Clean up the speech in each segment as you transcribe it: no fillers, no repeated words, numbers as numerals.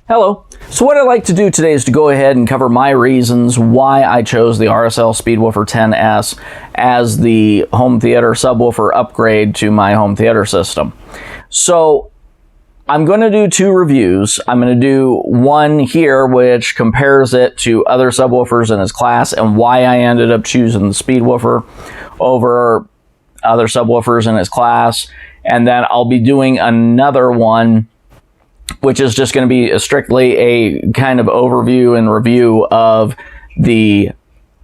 Hello. So what I'd like to do today is to go ahead and cover my reasons why I chose the RSL Speedwoofer 10s as the home theater subwoofer upgrade to my home theater system. So I'm going to do two reviews. I'm going to do one here which compares it to other subwoofers in its class and why I ended up choosing the Speedwoofer over other subwoofers in its class. And then I'll be doing another one which is just going to be strictly a kind of overview and review of the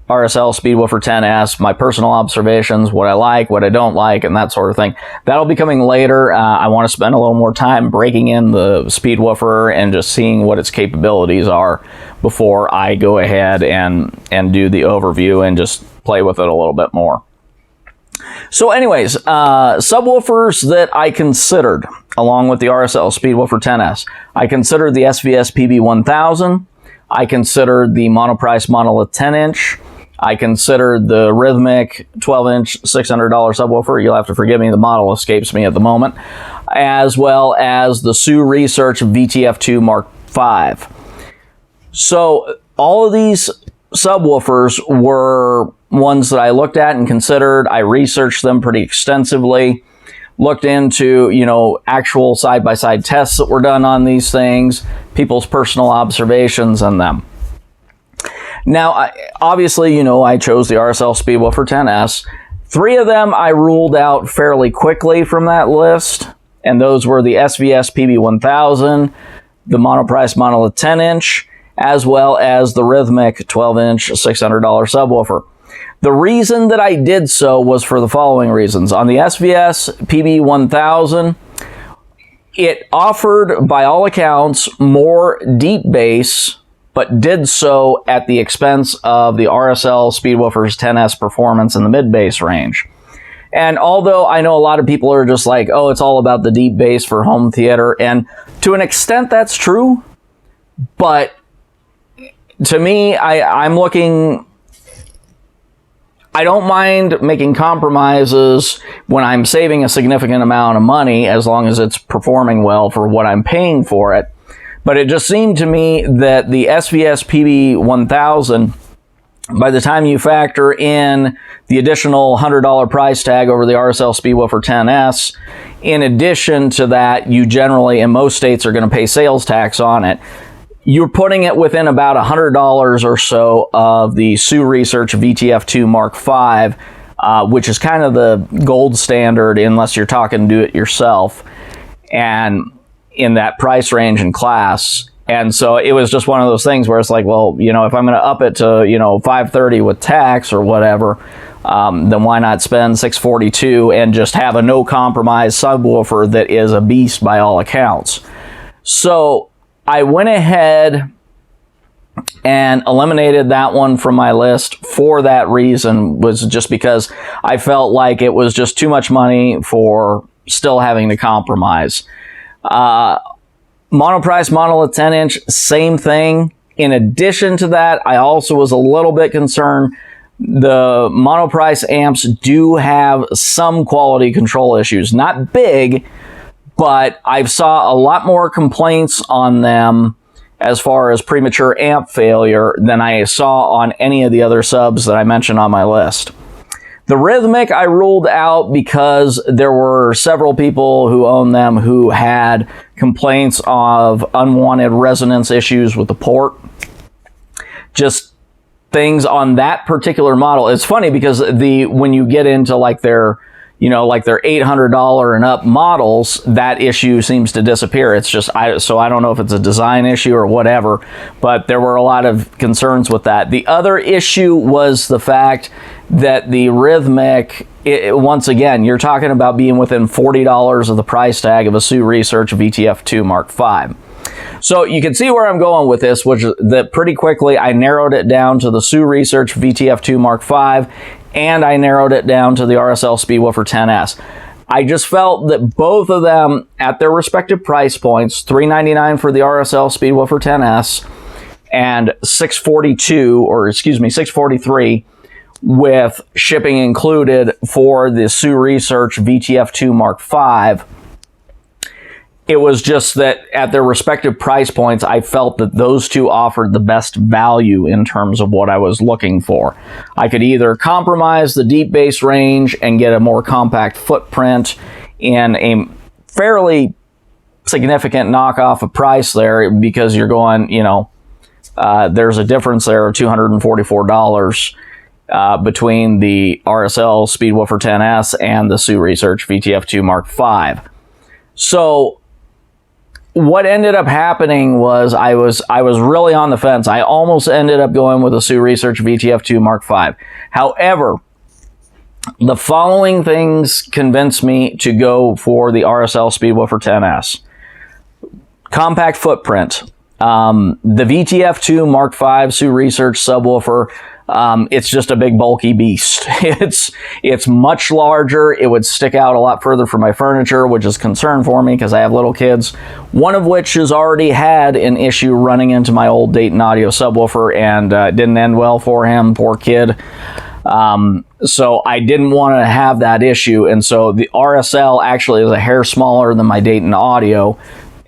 RSL Speedwoofer 10s, my personal observations, what I like, what I don't like, and that sort of thing. That'll be coming later. I want to spend a little more time breaking in the Speedwoofer and just seeing what its capabilities are before I go ahead and do the overview and just play with it a little bit more. So anyways, subwoofers that I considered along with the RSL Speedwoofer 10s. I considered the SVS PB1000. I considered the Monoprice Monolith 10-inch. I considered the Rhythmic 12-inch $600 subwoofer. You'll have to forgive me, the model escapes me at the moment. As well as the Sioux Research VTF2 Mark V. So all of these subwoofers were ones that I looked at and considered. I researched them pretty extensively. Looked into, actual side-by-side tests that were done on these things, people's personal observations on them. Now, obviously, I chose the RSL Speedwoofer 10s. Three of them I ruled out fairly quickly from that list, and those were the SVS PB1000, the Monoprice Monolith 10-inch, as well as the Rhythmic 12-inch $600 subwoofer. The reason that I did so was for the following reasons. On the SVS PB1000, it offered, by all accounts, more deep bass, but did so at the expense of the RSL Speedwoofer's 10s performance in the mid-bass range. And although I know a lot of people are just like, oh, it's all about the deep bass for home theater, and to an extent that's true, but to me, I'm looking... I don't mind making compromises when I'm saving a significant amount of money as long as it's performing well for what I'm paying for it. But it just seemed to me that the SVS PB1000, by the time you factor in the additional $100 price tag over the RSL Speedwoofer 10s, in addition to that, you generally, in most states, are going to pay sales tax on it. You're putting it within about $100 or so of the Sioux Research VTF2 Mark V, which is kind of the gold standard unless you're talking do it yourself, and in that price range and class. And so it was just one of those things where it's like, well, if I'm going to up it to, $530 with tax or whatever, then why not spend $642 and just have a no compromise subwoofer that is a beast by all accounts. So I went ahead and eliminated that one from my list for that reason, was just because I felt like it was just too much money for still having to compromise. Monoprice Monolith 10-inch, same thing. In addition to that, I also was a little bit concerned. The Monoprice amps do have some quality control issues. Not big, but I saw a lot more complaints on them as far as premature amp failure than I saw on any of the other subs that I mentioned on my list. The Rhythmic I ruled out because there were several people who own them who had complaints of unwanted resonance issues with the port. Just things on that particular model. It's funny because when you get into like their $800 and up models, that issue seems to disappear. It's just, so I don't know if it's a design issue or whatever, but there were a lot of concerns with that. The other issue was the fact that the Rhythmic, once again, you're talking about being within $40 of the price tag of a Sioux Research VTF2 Mark V. So you can see where I'm going with this, which is that pretty quickly I narrowed it down to the Sioux Research VTF2 Mark V, and I narrowed it down to the RSL Speedwoofer 10s. I just felt that both of them, at their respective price points, $399 for the RSL Speedwoofer 10s and $643 with shipping included for the Sioux Research VTF2 Mark V, It was just that at their respective price points, I felt that those two offered the best value in terms of what I was looking for. I could either compromise the deep bass range and get a more compact footprint in a fairly significant knockoff of price there, because you're going, there's a difference there of $244 between the RSL Speedwoofer 10s and the Sioux Research VTF2 Mark V. So what ended up happening was I was really on the fence. I almost ended up going with the Sioux Research VTF2 Mark V. However, the following things convinced me to go for the RSL Speedwoofer 10s. Compact footprint. The VTF2 Mark V Sioux Research subwoofer, it's just a big bulky beast. It's much larger. It would stick out a lot further from my furniture, which is a concern for me because I have little kids, one of which has already had an issue running into my old Dayton Audio subwoofer, and it didn't end well for him, poor kid. So I didn't want to have that issue, and so the RSL actually is a hair smaller than my Dayton Audio,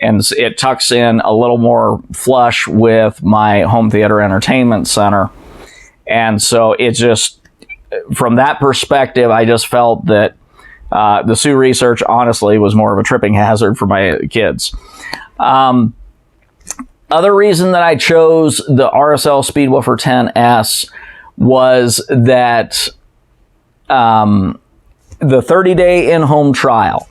and it tucks in a little more flush with my home theater entertainment center. And so it just, from that perspective, I just felt that the Sioux Research, honestly, was more of a tripping hazard for my kids. Other reason that I chose the RSL Speedwoofer 10s was that the 30-day in-home trial.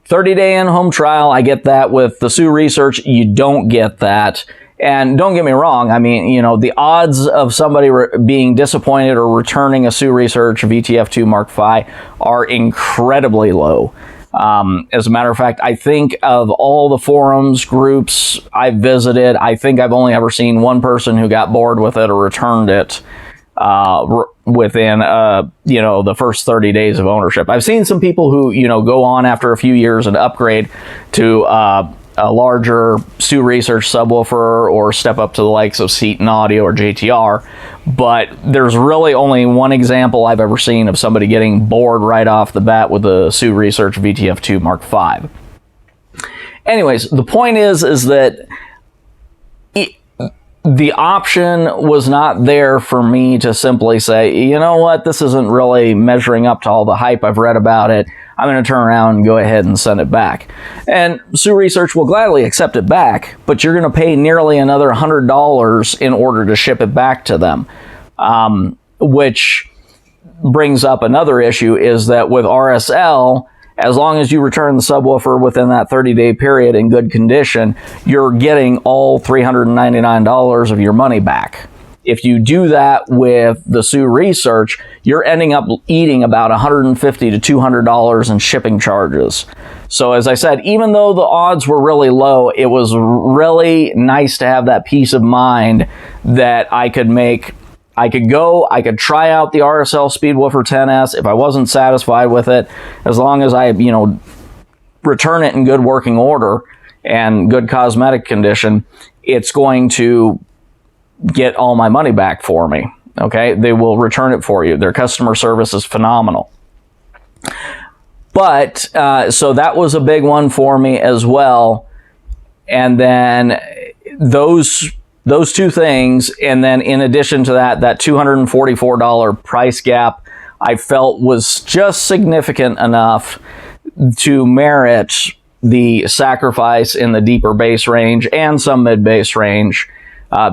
30-day in-home trial, I get that. With the Sioux Research, you don't get that. And don't get me wrong, I mean, the odds of somebody being disappointed or returning a Sioux Research VTF2 Mark V are incredibly low. As a matter of fact, I think of all the forums, groups I've visited, I think I've only ever seen one person who got bored with it or returned it within, the first 30 days of ownership. I've seen some people who, go on after a few years and upgrade to a larger Sioux Research subwoofer or step up to the likes of Seton Audio or JTR, but there's really only one example I've ever seen of somebody getting bored right off the bat with the Sioux Research VTF2 Mark V. Anyways, the point is that the option was not there for me to simply say, you know what, this isn't really measuring up to all the hype I've read about it. I'm going to turn around and go ahead and send it back. And Sioux Research will gladly accept it back, but you're going to pay nearly another $100 in order to ship it back to them. Which brings up another issue, is that with RSL, as long as you return the subwoofer within that 30-day period in good condition, you're getting all $399 of your money back. If you do that with the Sioux Research, you're ending up eating about $150 to $200 in shipping charges. So as I said, even though the odds were really low, it was really nice to have that peace of mind that I could try out the RSL Speedwoofer 10s. If I wasn't satisfied with it, as long as I, return it in good working order and good cosmetic condition, it's going to get all my money back for me. Okay, they will return it for you. Their customer service is phenomenal. But so that was a big one for me as well. And then those two things, and then in addition to that $244 price gap, I felt was just significant enough to merit the sacrifice in the deeper bass range and some mid bass range.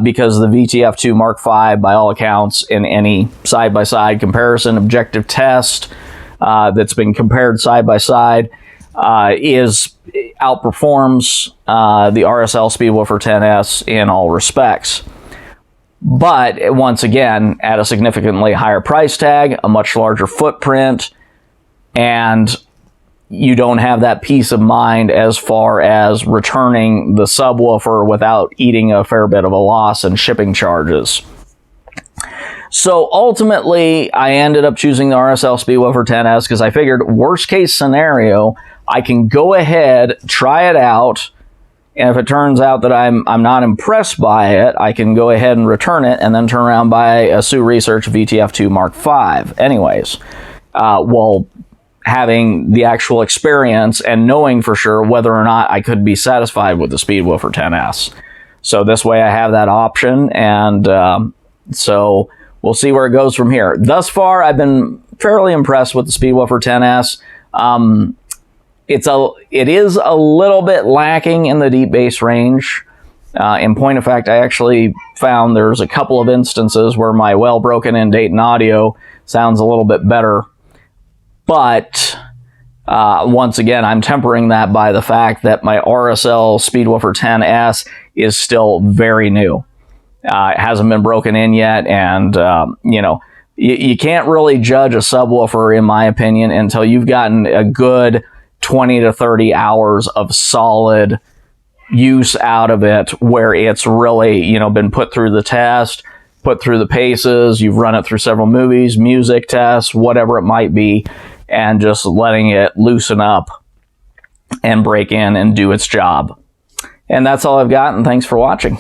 Because the VTF2 Mark V, by all accounts, in any side-by-side comparison, objective test that's been compared side-by-side, outperforms the RSL Speedwoofer 10s in all respects. But once again, at a significantly higher price tag, a much larger footprint, and you don't have that peace of mind as far as returning the subwoofer without eating a fair bit of a loss in shipping charges. So ultimately, I ended up choosing the RSL Speedwoofer 10s because I figured, worst case scenario, I can go ahead, try it out, and if it turns out that I'm not impressed by it, I can go ahead and return it and then turn around buy a Sioux Research VTF2 Mark V. Anyways, having the actual experience and knowing for sure whether or not I could be satisfied with the Speedwoofer 10s. So this way I have that option, and so we'll see where it goes from here. Thus far, I've been fairly impressed with the Speedwoofer 10s. It is a little bit lacking in the deep bass range. In point of fact, I actually found there's a couple of instances where my well broken in Dayton audio sounds a little bit better. But once again, I'm tempering that by the fact that my RSL Speedwoofer 10s is still very new. It hasn't been broken in yet, and you know, you can't really judge a subwoofer, in my opinion, until you've gotten a good 20 to 30 hours of solid use out of it, where it's really, you know, been put through the test, put through the paces, you've run it through several movies, music tests, whatever it might be, and just letting it loosen up and break in and do its job. And that's all I've got, and thanks for watching.